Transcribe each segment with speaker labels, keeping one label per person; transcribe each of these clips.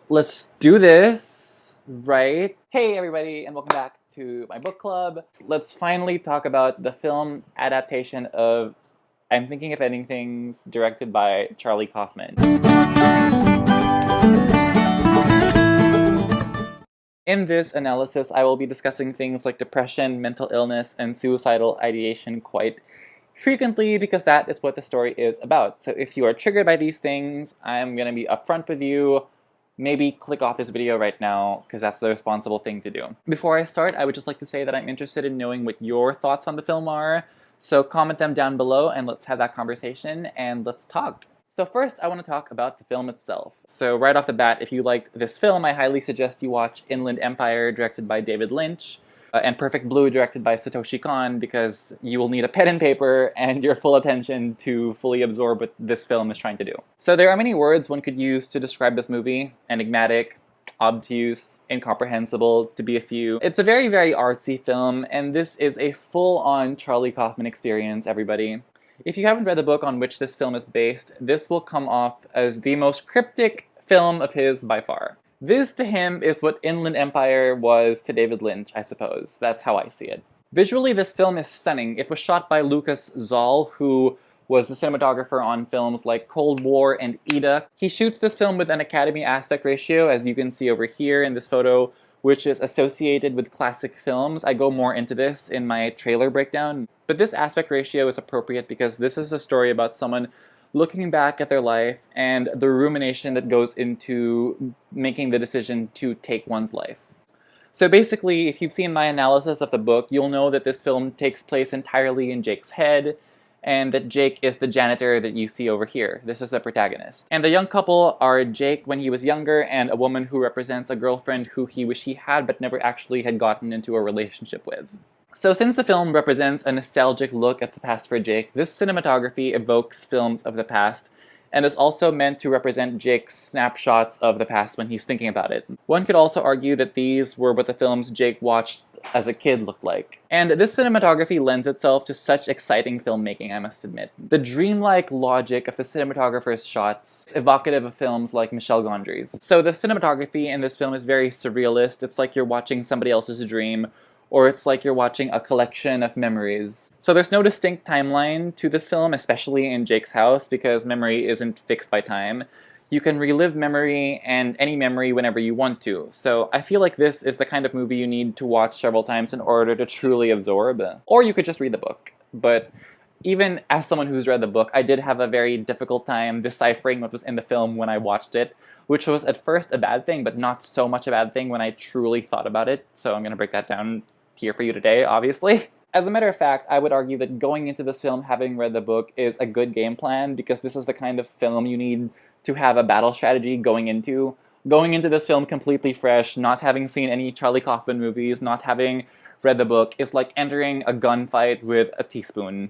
Speaker 1: Let's do this, right? Hey everybody, and welcome back to my book club. Let's finally talk about the film adaptation of I'm Thinking of Ending Things, directed by Charlie Kaufman. In this analysis, I will be discussing things like depression, mental illness, and suicidal ideation quite frequently because that is what the story is about. So if you are triggered by these things, I'm going to be upfront with you. Maybe click off this video right now because that's the responsible thing to do. Before I start, I would just like to say that I'm interested in knowing what your thoughts on the film are. So comment them down below and let's have that conversation and let's talk. So first, I want to talk about the film itself. So right off the bat, if you liked this film, I highly suggest you watch Inland Empire, directed by David Lynch, and Perfect Blue, directed by Satoshi Kon, because you will need a pen and paper and your full attention to fully absorb what this film is trying to do. So there are many words one could use to describe this movie: enigmatic, obtuse, incomprehensible, to be a few. It's a very, very artsy film, and this is a full-on Charlie Kaufman experience, everybody. If you haven't read the book on which this film is based, this will come off as the most cryptic film of his by far. This to him is what Inland Empire was to David Lynch, I suppose. That's how I see it. Visually, this film is stunning. It was shot by Lucas Zoll, who was the cinematographer on films like Cold War and Ida. He shoots this film with an Academy aspect ratio, as you can see over here in this photo, which is associated with classic films. I go more into this in my trailer breakdown. But this aspect ratio is appropriate because this is a story about someone looking back at their life and the rumination that goes into making the decision to take one's life. So basically, if you've seen my analysis of the book, you'll know that this film takes place entirely in Jake's head, and that Jake is the janitor that you see over here. This is the protagonist. And the young couple are Jake when he was younger and a woman who represents a girlfriend who he wished he had but never actually had gotten into a relationship with. So since the film represents a nostalgic look at the past for Jake, this cinematography evokes films of the past and is also meant to represent Jake's snapshots of the past when he's thinking about it. One could also argue that these were what the films Jake watched as a kid looked like. And this cinematography lends itself to such exciting filmmaking, I must admit. The dreamlike logic of the cinematographer's shots is evocative of films like Michel Gondry's. So the cinematography in this film is very surrealist. It's like you're watching somebody else's dream, or it's like you're watching a collection of memories. So there's no distinct timeline to this film, especially in Jake's house, because memory isn't fixed by time. You can relive memory and any memory whenever you want to. So I feel like this is the kind of movie you need to watch several times in order to truly absorb. Or you could just read the book. But even as someone who's read the book, I did have a very difficult time deciphering what was in the film when I watched it, which was at first a bad thing, but not so much a bad thing when I truly thought about it. So I'm going to break that down here for you today, obviously. As a matter of fact, I would argue that going into this film having read the book is a good game plan because this is the kind of film you need to have a battle strategy going into. Going into this film completely fresh, not having seen any Charlie Kaufman movies, not having read the book, is like entering a gunfight with a teaspoon.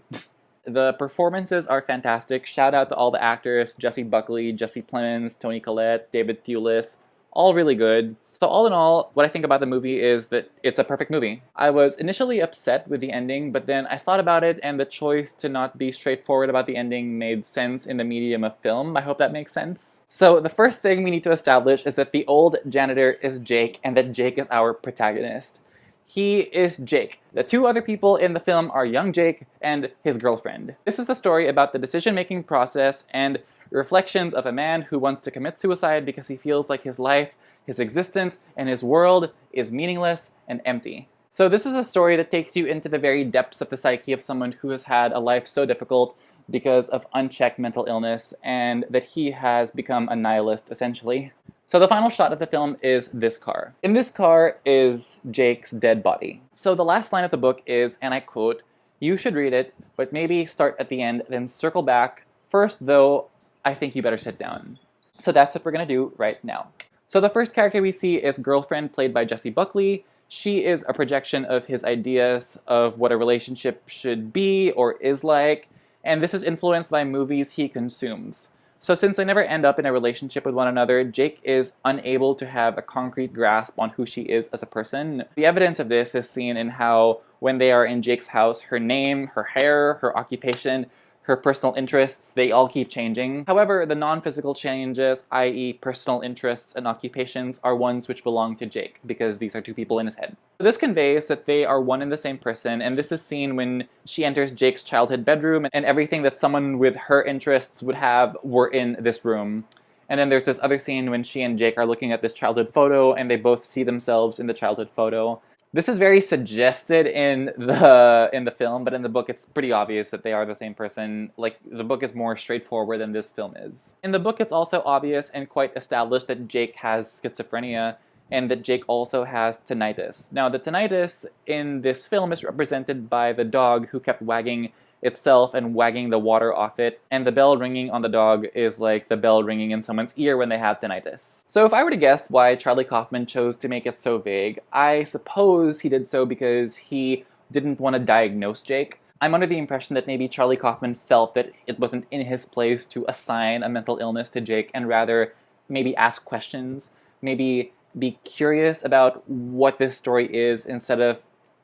Speaker 1: The performances are fantastic. Shout out to all the actors: Jessie Buckley, Jesse Plemons, Toni Collette, David Thewlis, all really good. So all in all, what I think about the movie is that it's a perfect movie. I was initially upset with the ending, but then I thought about it, and the choice to not be straightforward about the ending made sense in the medium of film. I hope that makes sense. So the first thing we need to establish is that the old janitor is Jake, and that Jake is our protagonist. He is Jake. The two other people in the film are young Jake and his girlfriend. This is the story about the decision-making process and reflections of a man who wants to commit suicide because he feels like his life, his existence, and his world is meaningless and empty. So this is a story that takes you into the very depths of the psyche of someone who has had a life so difficult because of unchecked mental illness, and that he has become a nihilist, essentially. So the final shot of the film is this car. In this car is Jake's dead body. So the last line of the book is, and I quote, "You should read it, but maybe start at the end, then circle back. First, though, I think you better sit down." So that's what we're gonna do right now. So the first character we see is Girlfriend, played by Jessie Buckley. She is a projection of his ideas of what a relationship should be or is like, and this is influenced by movies he consumes. So since they never end up in a relationship with one another, Jake is unable to have a concrete grasp on who she is as a person. The evidence of this is seen in how, when they are in Jake's house, her name, her hair, her occupation, her personal interests, they all keep changing. However, the non-physical changes, i.e. personal interests and occupations, are ones which belong to Jake, because these are two people in his head. This conveys that they are one and the same person, and this is seen when she enters Jake's childhood bedroom, and everything that someone with her interests would have were in this room. And then there's this other scene when she and Jake are looking at this childhood photo, and they both see themselves in the childhood photo. This is very suggested in the film, but in the book it's pretty obvious that they are the same person. Like, the book is more straightforward than this film is. In the book it's also obvious and quite established that Jake has schizophrenia, and that Jake also has tinnitus. Now, the tinnitus in this film is represented by the dog who kept wagging itself and wagging the water off it, and the bell ringing on the dog is like the bell ringing in someone's ear when they have tinnitus. So if I were to guess why Charlie Kaufman chose to make it so vague, I suppose he did so because he didn't want to diagnose Jake. I'm under the impression that maybe Charlie Kaufman felt that it wasn't in his place to assign a mental illness to Jake, and rather maybe ask questions, maybe be curious about what this story is instead of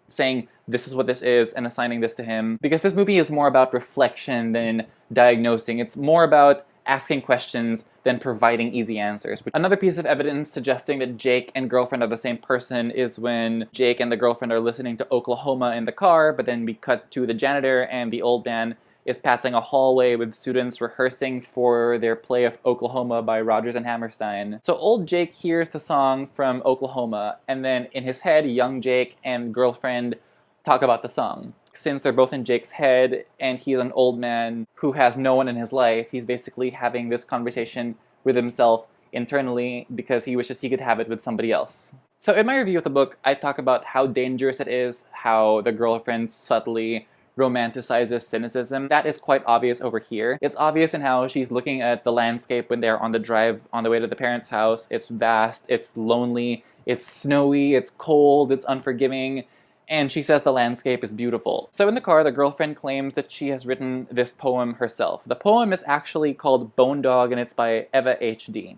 Speaker 1: saying this is what this is and assigning this to him. Because this movie is more about reflection than diagnosing. It's more about asking questions than providing easy answers. Another piece of evidence suggesting that Jake and girlfriend are the same person is when Jake and the girlfriend are listening to Oklahoma in the car, but then we cut to the janitor and the old man is passing a hallway with students rehearsing for their play of Oklahoma by Rodgers and Hammerstein. So old Jake hears the song from Oklahoma, and then in his head, young Jake and girlfriend talk about the song. Since they're both in Jake's head, and he's an old man who has no one in his life, he's basically having this conversation with himself internally because he wishes he could have it with somebody else. So in my review of the book, I talk about how dangerous it is, how the girlfriend subtly romanticizes cynicism. That is quite obvious over here. It's obvious in how she's looking at the landscape when they're on the drive on the way to the parents' house. It's vast, it's lonely, it's snowy, it's cold, it's unforgiving, and she says the landscape is beautiful. So in the car, the girlfriend claims that she has written this poem herself. The poem is actually called Bone Dog, and it's by Eva H.D.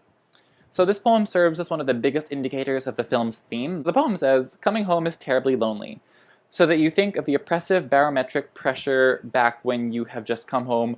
Speaker 1: So this poem serves as one of the biggest indicators of the film's theme. The poem says, "Coming home is terribly lonely, so that you think of the oppressive barometric pressure back when you have just come home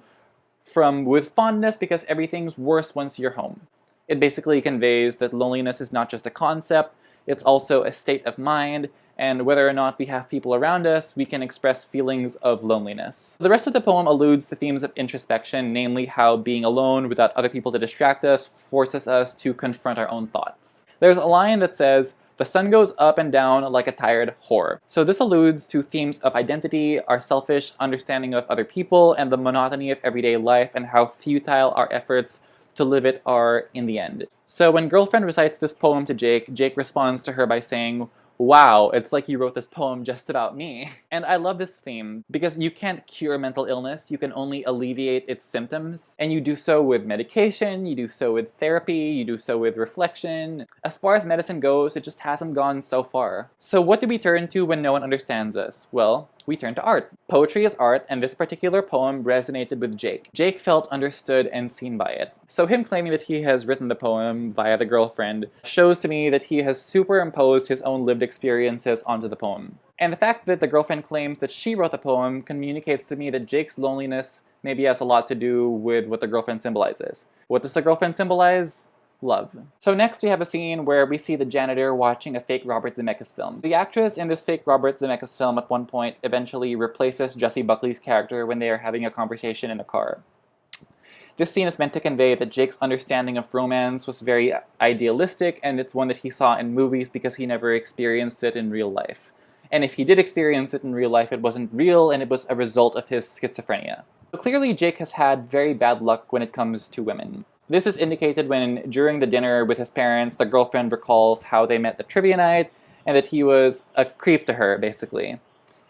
Speaker 1: from with fondness because everything's worse once you're home." It basically conveys that loneliness is not just a concept, it's also a state of mind, and whether or not we have people around us, we can express feelings of loneliness. The rest of the poem alludes to themes of introspection, namely how being alone without other people to distract us forces us to confront our own thoughts. There's a line that says, "The sun goes up and down like a tired whore." So this alludes to themes of identity, our selfish understanding of other people, and the monotony of everyday life, and how futile our efforts to live it are in the end. So when girlfriend recites this poem to Jake, Jake responds to her by saying, "Wow, it's like you wrote this poem just about me." And I love this theme because you can't cure mental illness, you can only alleviate its symptoms. And you do so with medication, you do so with therapy, you do so with reflection. As far as medicine goes, it just hasn't gone so far. So what do we turn to when no one understands us? Well, we turn to art. Poetry is art, and this particular poem resonated with Jake. Jake felt understood and seen by it. So him claiming that he has written the poem via the girlfriend shows to me that he has superimposed his own lived experiences onto the poem. And the fact that the girlfriend claims that she wrote the poem communicates to me that Jake's loneliness maybe has a lot to do with what the girlfriend symbolizes. What does the girlfriend symbolize? Love. So next we have a scene where we see the janitor watching a fake Robert Zemeckis film. The actress in this fake Robert Zemeckis film at one point eventually replaces Jessie Buckley's character when they are having a conversation in a car. This scene is meant to convey that Jake's understanding of romance was very idealistic, and it's one that he saw in movies because he never experienced it in real life. And if he did experience it in real life, it wasn't real, and it was a result of his schizophrenia. So clearly Jake has had very bad luck when it comes to women. This is indicated when, during the dinner with his parents, the girlfriend recalls how they met at trivia night, and that he was a creep to her, basically.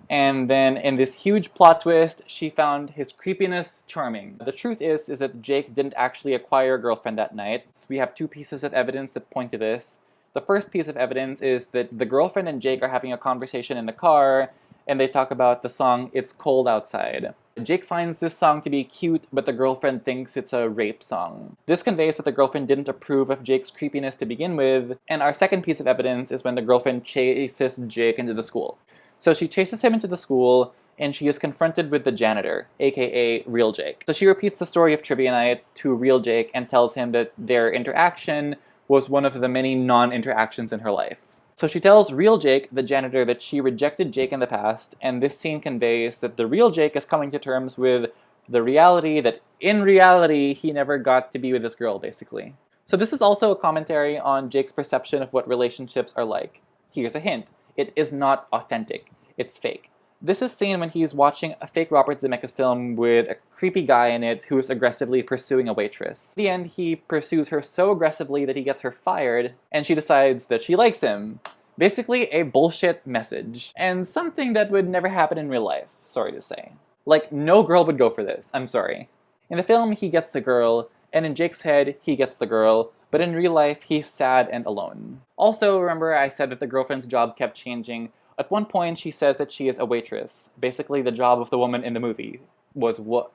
Speaker 1: And then in this huge plot twist, she found his creepiness charming. The truth is that Jake didn't actually acquire a girlfriend that night. So we have two pieces of evidence that point to this. The first piece of evidence is that the girlfriend and Jake are having a conversation in the car, and they talk about the song "It's Cold Outside." Jake finds this song to be cute, but the girlfriend thinks it's a rape song. This conveys that the girlfriend didn't approve of Jake's creepiness to begin with, and our second piece of evidence is when the girlfriend chases Jake into the school. So she chases him into the school, and she is confronted with the janitor, aka Real Jake. So she repeats the story of Trivia Night to Real Jake and tells him that their interaction was one of the many non-interactions in her life. So she tells Real Jake, the janitor, that she rejected Jake in the past, and this scene conveys that the real Jake is coming to terms with the reality that in reality he never got to be with this girl, basically. So this is also a commentary on Jake's perception of what relationships are like. Here's a hint. It is not authentic. It's fake. This is seen when he's watching a fake Robert Zemeckis film with a creepy guy in it who is aggressively pursuing a waitress. In the end, he pursues her so aggressively that he gets her fired, and she decides that she likes him. Basically, a bullshit message. And something that would never happen in real life, sorry to say. Like, no girl would go for this, I'm sorry. In the film, he gets the girl, and in Jake's head, he gets the girl, but in real life, he's sad and alone. Also, remember I said that the girlfriend's job kept changing. At one point, she says that she is a waitress. Basically, the job of the woman in the movie was what,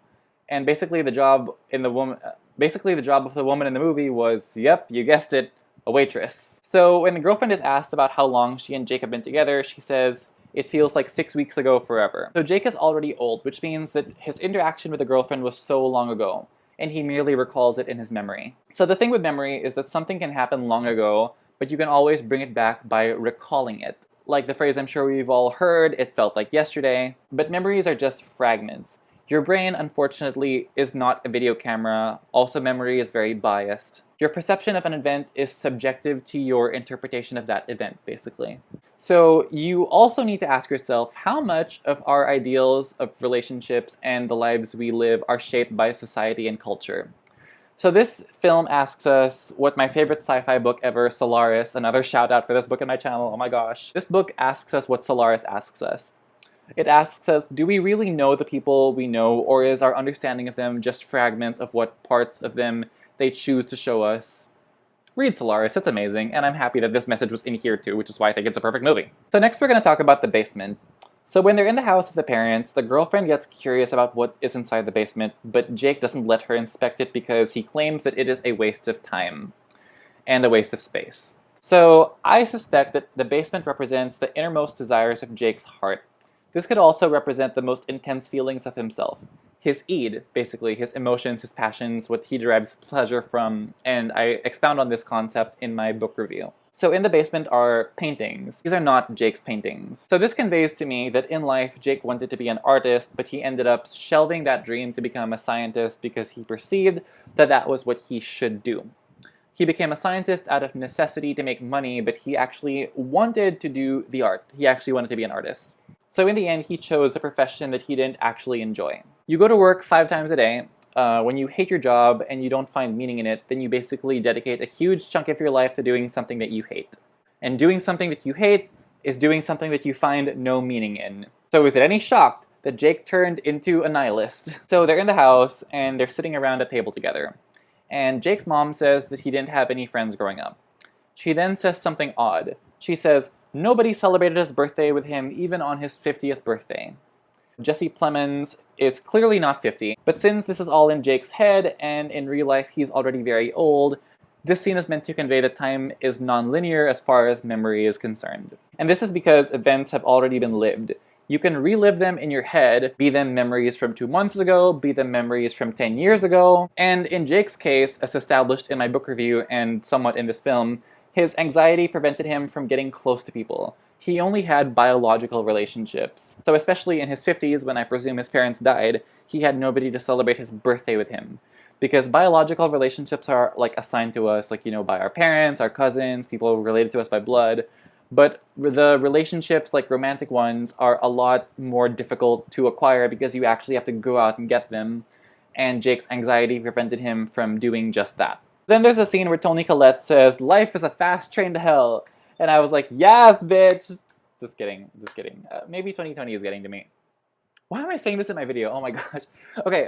Speaker 1: and basically the job of the woman in the movie was, yep, you guessed it, a waitress. So when the girlfriend is asked about how long she and Jake have been together, she says, it feels like 6 weeks ago forever. So Jake is already old, which means that his interaction with the girlfriend was so long ago, and he merely recalls it in his memory. So the thing with memory is that something can happen long ago, but you can always bring it back by recalling it. Like the phrase I'm sure we've all heard, it felt like yesterday. But memories are just fragments. Your brain, unfortunately, is not a video camera. Also, memory is very biased. Your perception of an event is subjective to your interpretation of that event, basically. So you also need to ask yourself how much of our ideals of relationships and the lives we live are shaped by society and culture. So this film asks us what my favorite sci-fi book ever, Solaris, another shout out for this book on my channel, oh my gosh. This book asks us what Solaris asks us. It asks us, do we really know the people we know, or is our understanding of them just fragments of what parts of them they choose to show us? Read Solaris, it's amazing, and I'm happy that this message was in here too, which is why I think it's a perfect movie. So next we're going to talk about the basement. So when they're in the house of the parents, the girlfriend gets curious about what is inside the basement, but Jake doesn't let her inspect it because he claims that it is a waste of time and a waste of space. So I suspect that the basement represents the innermost desires of Jake's heart. This could also represent the most intense feelings of himself. His id, basically, his emotions, his passions, what he derives pleasure from, and I expound on this concept in my book review. So in the basement are paintings. These are not Jake's paintings. So this conveys to me that in life, Jake wanted to be an artist, but he ended up shelving that dream to become a scientist because he perceived that that was what he should do. He became a scientist out of necessity to make money, but he actually wanted to do the art. He actually wanted to be an artist. So in the end, he chose a profession that he didn't actually enjoy. You go to work 5 times a day. When you hate your job and you don't find meaning in it, then you basically dedicate a huge chunk of your life to doing something that you hate. And doing something that you hate is doing something that you find no meaning in. So is it any shock that Jake turned into a nihilist? So they're in the house and they're sitting around a table together. And Jake's mom says that he didn't have any friends growing up. She then says something odd. She says, nobody celebrated his birthday with him even on his 50th birthday. Jesse Plemons is clearly not 50, but since this is all in Jake's head and in real life he's already very old, this scene is meant to convey that time is non-linear as far as memory is concerned. And this is because events have already been lived. You can relive them in your head, be them memories from 2 months ago, be them memories from 10 years ago, and in Jake's case, as established in my book review and somewhat in this film, his anxiety prevented him from getting close to people. He only had biological relationships. So especially in his 50s, when I presume his parents died, he had nobody to celebrate his birthday with him. Because biological relationships are like assigned to us, like, you know, by our parents, our cousins, people related to us by blood. But the relationships, like romantic ones, are a lot more difficult to acquire because you actually have to go out and get them. And Jake's anxiety prevented him from doing just that. Then there's a scene where Toni Collette says, "Life is a fast train to hell." And I was like, yes, bitch! Just kidding, just kidding. Maybe 2020 is getting to me. Why am I saying this in my video? Oh my gosh. Okay.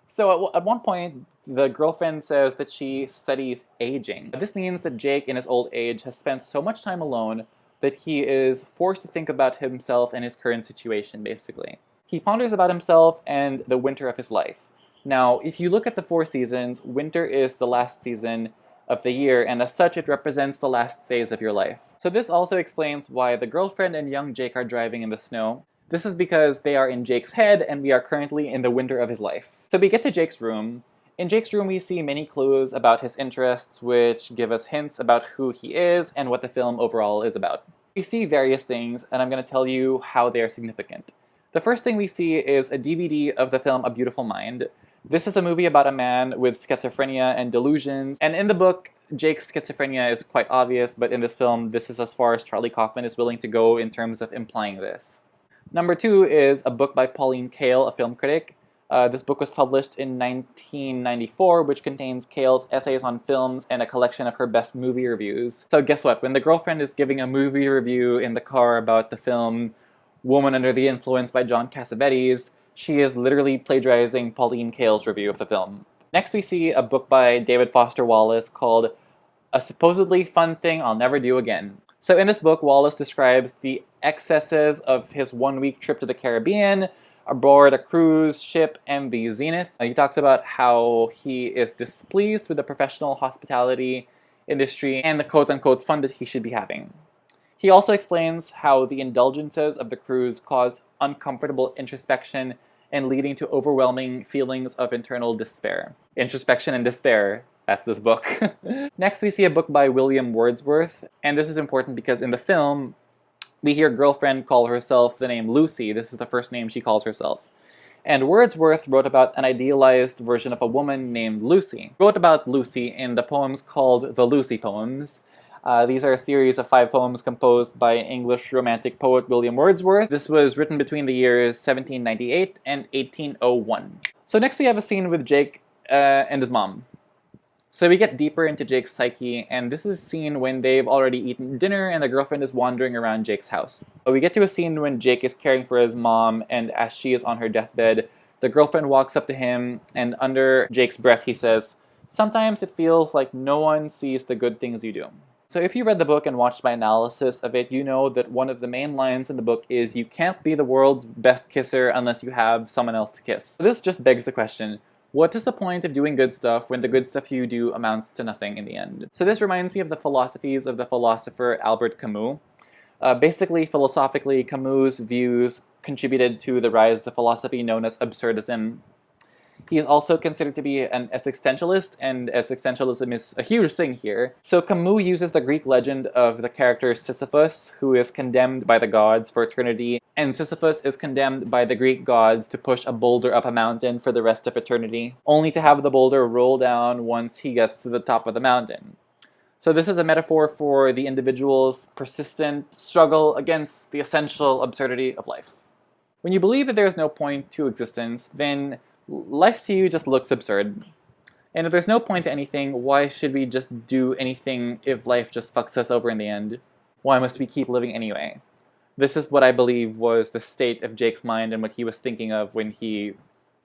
Speaker 1: So at one point, the girlfriend says that she studies aging. This means that Jake, in his old age, has spent so much time alone that he is forced to think about himself and his current situation, basically. He ponders about himself and the winter of his life. Now, if you look at the 4 seasons, winter is the last season of the year, and as such, it represents the last phase of your life. So this also explains why the girlfriend and young Jake are driving in the snow. This is because they are in Jake's head, and we are currently in the winter of his life. So we get to Jake's room. In Jake's room, we see many clues about his interests, which give us hints about who he is and what the film overall is about. We see various things, and I'm going to tell you how they are significant. The first thing we see is a DVD of the film A Beautiful Mind. This is a movie about a man with schizophrenia and delusions, and in the book, Jake's schizophrenia is quite obvious, but in this film, this is as far as Charlie Kaufman is willing to go in terms of implying this. Number 2 is a book by Pauline Kael, a film critic. This book was published in 1994, which contains Kael's essays on films and a collection of her best movie reviews. So guess what? When the girlfriend is giving a movie review in the car about the film Woman Under the Influence by John Cassavetes, she is literally plagiarizing Pauline Kael's review of the film. Next we see a book by David Foster Wallace called A Supposedly Fun Thing I'll Never Do Again. So in this book, Wallace describes the excesses of his one-week trip to the Caribbean, aboard a cruise ship MV Zenith. He talks about how he is displeased with the professional hospitality industry and the quote-unquote fun that he should be having. He also explains how the indulgences of the cruise cause uncomfortable introspection and leading to overwhelming feelings of internal despair. Introspection and despair, that's this book. Next we see a book by William Wordsworth, and this is important because in the film, we hear girlfriend call herself the name Lucy. This is the first name she calls herself. And Wordsworth wrote about an idealized version of a woman named Lucy. He wrote about Lucy in the poems called the Lucy Poems. These are a series of 5 poems composed by English Romantic poet William Wordsworth. This was written between the years 1798 and 1801. So next we have a scene with Jake and his mom. So we get deeper into Jake's psyche, and this is a scene when they've already eaten dinner and the girlfriend is wandering around Jake's house. We get to a scene when Jake is caring for his mom, and as she is on her deathbed, the girlfriend walks up to him, and under Jake's breath he says, "Sometimes it feels like no one sees the good things you do." So if you read the book and watched my analysis of it, you know that one of the main lines in the book is, you can't be the world's best kisser unless you have someone else to kiss. So this just begs the question, what is the point of doing good stuff when the good stuff you do amounts to nothing in the end? So this reminds me of the philosophies of the philosopher Albert Camus. Basically, philosophically, Camus' views contributed to the rise of philosophy known as absurdism. He is also considered to be an existentialist, and existentialism is a huge thing here. So Camus uses the Greek legend of the character Sisyphus, who is condemned by the gods for eternity, and Sisyphus is condemned by the Greek gods to push a boulder up a mountain for the rest of eternity, only to have the boulder roll down once he gets to the top of the mountain. So this is a metaphor for the individual's persistent struggle against the essential absurdity of life. When you believe that there is no point to existence, then life to you just looks absurd. And if there's no point to anything, why should we just do anything if life just fucks us over in the end? Why must we keep living anyway? This is what I believe was the state of Jake's mind and what he was thinking of when he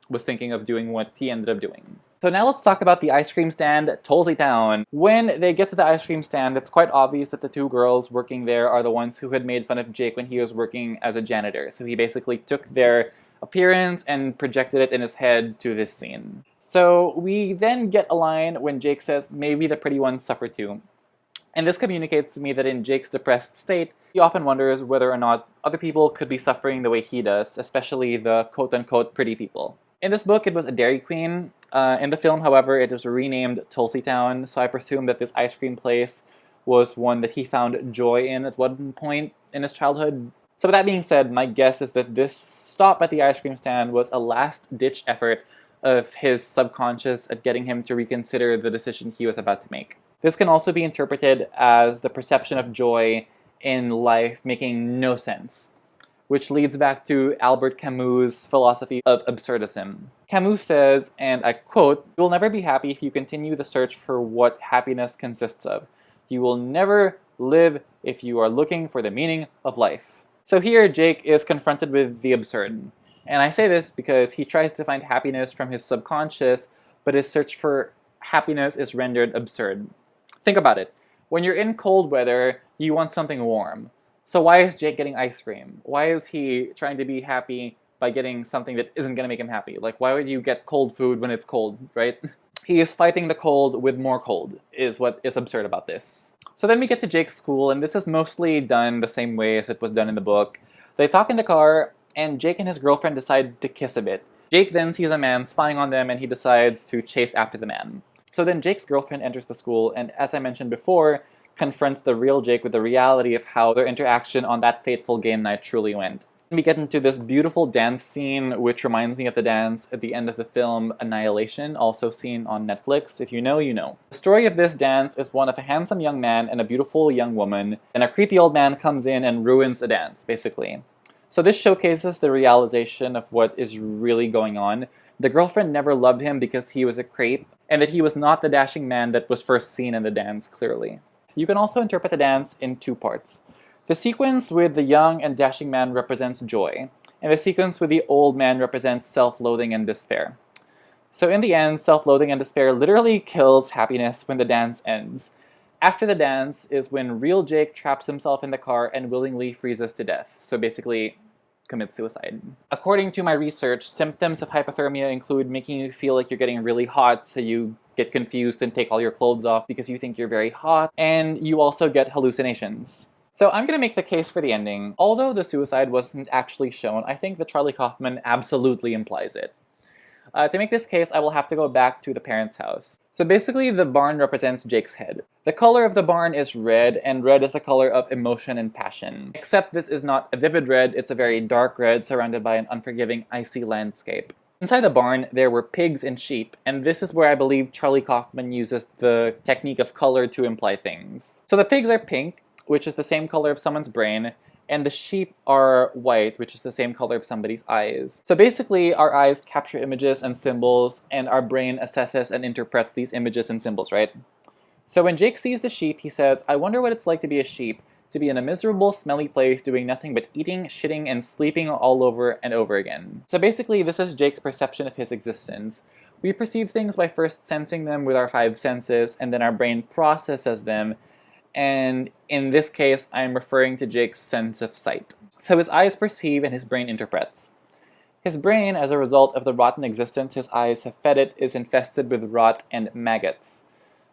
Speaker 1: was thinking of doing what he ended up doing. So now let's talk about the ice cream stand at Tulsi Town. When they get to the ice cream stand, it's quite obvious that the 2 girls working there are the ones who had made fun of Jake when he was working as a janitor. So he basically took their appearance and projected it in his head to this scene. So we then get a line when Jake says, "Maybe the pretty ones suffer too." And this communicates to me that in Jake's depressed state, he often wonders whether or not other people could be suffering the way he does, especially the quote-unquote pretty people. In this book, it was a Dairy Queen. In the film, however, it was renamed Tulsi Town, so I presume that this ice cream place was one that he found joy in at one point in his childhood. So with that being said, my guess is that this stop at the ice cream stand was a last-ditch effort of his subconscious at getting him to reconsider the decision he was about to make. This can also be interpreted as the perception of joy in life making no sense, which leads back to Albert Camus' philosophy of absurdism. Camus says, and I quote, "You will never be happy if you continue the search for what happiness consists of. You will never live if you are looking for the meaning of life." So here, Jake is confronted with the absurd. And I say this because he tries to find happiness from his subconscious, but his search for happiness is rendered absurd. Think about it. When you're in cold weather, you want something warm. So why is Jake getting ice cream? Why is he trying to be happy by getting something that isn't going to make him happy? Like, why would you get cold food when it's cold, right? He is fighting the cold with more cold, is what is absurd about this. So then we get to Jake's school, and this is mostly done the same way as it was done in the book. They talk in the car, and Jake and his girlfriend decide to kiss a bit. Jake then sees a man spying on them and he decides to chase after the man. So then Jake's girlfriend enters the school and, as I mentioned before, confronts the real Jake with the reality of how their interaction on that fateful game night truly went. We get into this beautiful dance scene, which reminds me of the dance at the end of the film Annihilation, also seen on Netflix. If you know, you know. The story of this dance is one of a handsome young man and a beautiful young woman, and a creepy old man comes in and ruins the dance, basically. So this showcases the realization of what is really going on. The girlfriend never loved him because he was a creep, and that he was not the dashing man that was first seen in the dance, clearly. You can also interpret the dance in two parts. The sequence with the young and dashing man represents joy, and the sequence with the old man represents self-loathing and despair. So in the end, self-loathing and despair literally kills happiness when the dance ends. After the dance is when real Jake traps himself in the car and willingly freezes to death, so basically commits suicide. According to my research, symptoms of hypothermia include making you feel like you're getting really hot, so you get confused and take all your clothes off because you think you're very hot, and you also get hallucinations. So I'm going to make the case for the ending. Although the suicide wasn't actually shown, I think that Charlie Kaufman absolutely implies it. To make this case, I will have to go back to the parents' house. So basically, the barn represents Jake's head. The color of the barn is red, and red is a color of emotion and passion. Except this is not a vivid red, it's a very dark red surrounded by an unforgiving, icy landscape. Inside the barn, there were pigs and sheep, and this is where I believe Charlie Kaufman uses the technique of color to imply things. So the pigs are pink, which is the same color of someone's brain, and the sheep are white, which is the same color of somebody's eyes. So basically, our eyes capture images and symbols, and our brain assesses and interprets these images and symbols, right? So when Jake sees the sheep, he says, "I wonder what it's like to be a sheep, to be in a miserable, smelly place doing nothing but eating, shitting, and sleeping all over and over again." So basically, this is Jake's perception of his existence. We perceive things by first sensing them with our five senses, and then our brain processes them. And in this case, I'm referring to Jake's sense of sight. So his eyes perceive and his brain interprets. His brain, as a result of the rotten existence his eyes have fed it, is infested with rot and maggots.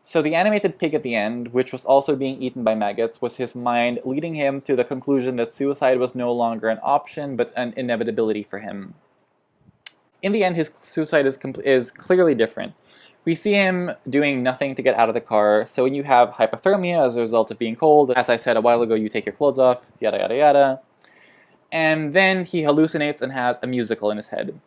Speaker 1: So the animated pig at the end, which was also being eaten by maggots, was his mind leading him to the conclusion that suicide was no longer an option, but an inevitability for him. In the end, his suicide is clearly different. We see him doing nothing to get out of the car, so when you have hypothermia as a result of being cold, as I said a while ago, you take your clothes off, yada yada yada, and then he hallucinates and has a musical in his head.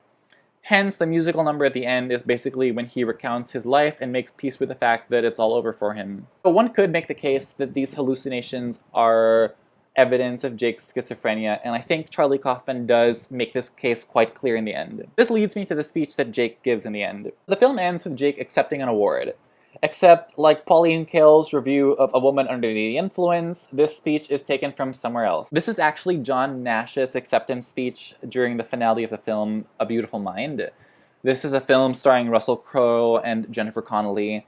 Speaker 1: Hence, the musical number at the end is basically when he recounts his life and makes peace with the fact that it's all over for him. But one could make the case that these hallucinations are evidence of Jake's schizophrenia, and I think Charlie Kaufman does make this case quite clear in the end. This leads me to the speech that Jake gives in the end. The film ends with Jake accepting an award. Except, like Pauline Kael's review of A Woman Under the Influence, this speech is taken from somewhere else. This is actually John Nash's acceptance speech during the finale of the film A Beautiful Mind. This is a film starring Russell Crowe and Jennifer Connelly,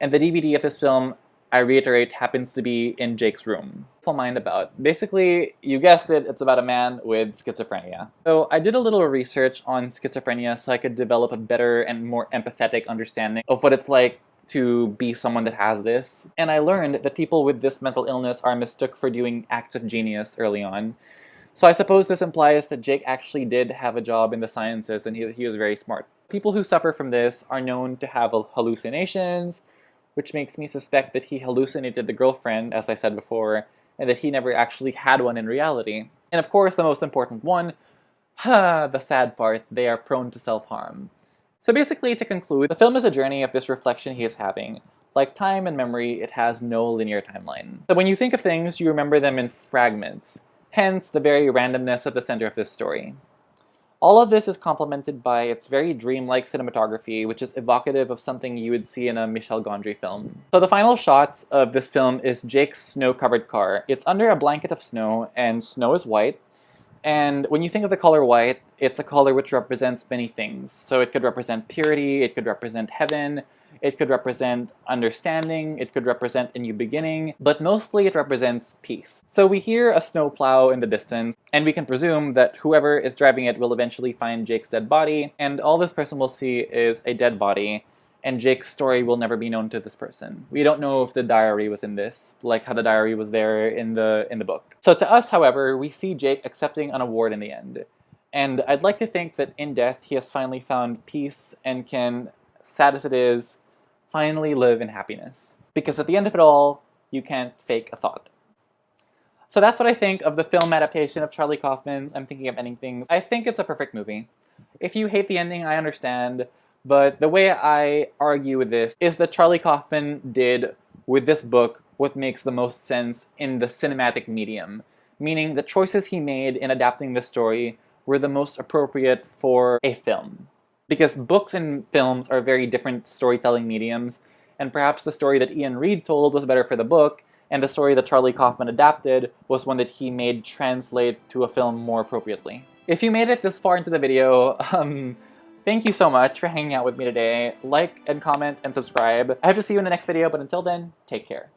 Speaker 1: and the DVD of this film, I reiterate, happens to be in Jake's room. Beautiful Mind about. Basically, you guessed it, it's about a man with schizophrenia. So I did a little research on schizophrenia so I could develop a better and more empathetic understanding of what it's like to be someone that has this. And I learned that people with this mental illness are mistook for doing acts of genius early on. So I suppose this implies that Jake actually did have a job in the sciences and he was very smart. People who suffer from this are known to have hallucinations, which makes me suspect that he hallucinated the girlfriend, as I said before, and that he never actually had one in reality. And of course, the most important one, the sad part, they are prone to self-harm. So basically, to conclude, the film is a journey of this reflection he is having. Like time and memory, it has no linear timeline. So when you think of things, you remember them in fragments, hence the very randomness at the center of this story. All of this is complemented by its very dreamlike cinematography, which is evocative of something you would see in a Michel Gondry film. So the final shots of this film is Jake's snow-covered car. It's under a blanket of snow, and snow is white. And when you think of the color white, it's a color which represents many things. So it could represent purity, it could represent heaven, it could represent understanding, it could represent a new beginning, but mostly it represents peace. So we hear a snowplow in the distance, and we can presume that whoever is driving it will eventually find Jake's dead body, and all this person will see is a dead body, and Jake's story will never be known to this person. We don't know if the diary was in this, like how the diary was there in the book. So to us, however, we see Jake accepting an award in the end. And I'd like to think that in death he has finally found peace and can, sad as it is, finally live in happiness. Because at the end of it all, you can't fake a thought. So that's what I think of the film adaptation of Charlie Kaufman's I'm Thinking of Ending Things. I think it's a perfect movie. If you hate the ending, I understand, but the way I argue with this is that Charlie Kaufman did with this book what makes the most sense in the cinematic medium, meaning the choices he made in adapting the story were the most appropriate for a film. Because books and films are very different storytelling mediums, and perhaps the story that Ian Reid told was better for the book, and the story that Charlie Kaufman adapted was one that he made translate to a film more appropriately. If you made it this far into the video, thank you so much for hanging out with me today. Like and comment and subscribe. I hope to see you in the next video, but until then, take care.